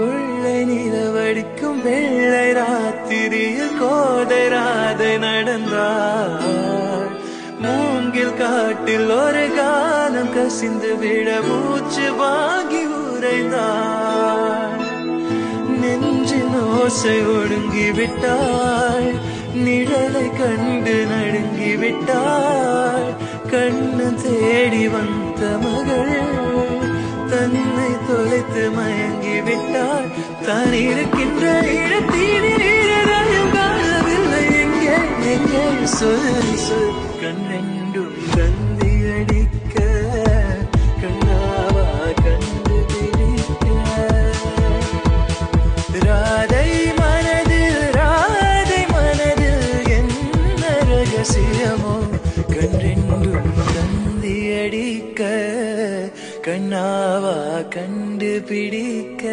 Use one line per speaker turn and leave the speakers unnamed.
கொள்ளை நிலவடிக்கும் வெள்ளை ராத்திரியில் கோதை ராதை நடந்தாள். மூங்கில் காட்டில் ஒரு காலம் கசிந்து விட மூச்சு வாங்கி உறைந்தாள். நெஞ்சின் ஓசை ஒடுங்கி விட்டாள். நிழலை கண்டு நடுங்கி விட்டாள். கண்ணு தேடி வந்த மகள் தன்னை தொலைத்து மயங்கி விட்டாள். தான் இருக்கின்ற இடத்தீரையும் காணவில்லை. எங்கே எங்கே சொல் சொல். கண்ணெண்டும் தந்தி அடிக்க கண்ணாவா கண்டு பிடிக்க. ராதை மனதில் என்ன ரகசியமோ கண்ணெண்டும் தந்தி அடிக்க கண்ணாவா கண்டு பிடிக்க.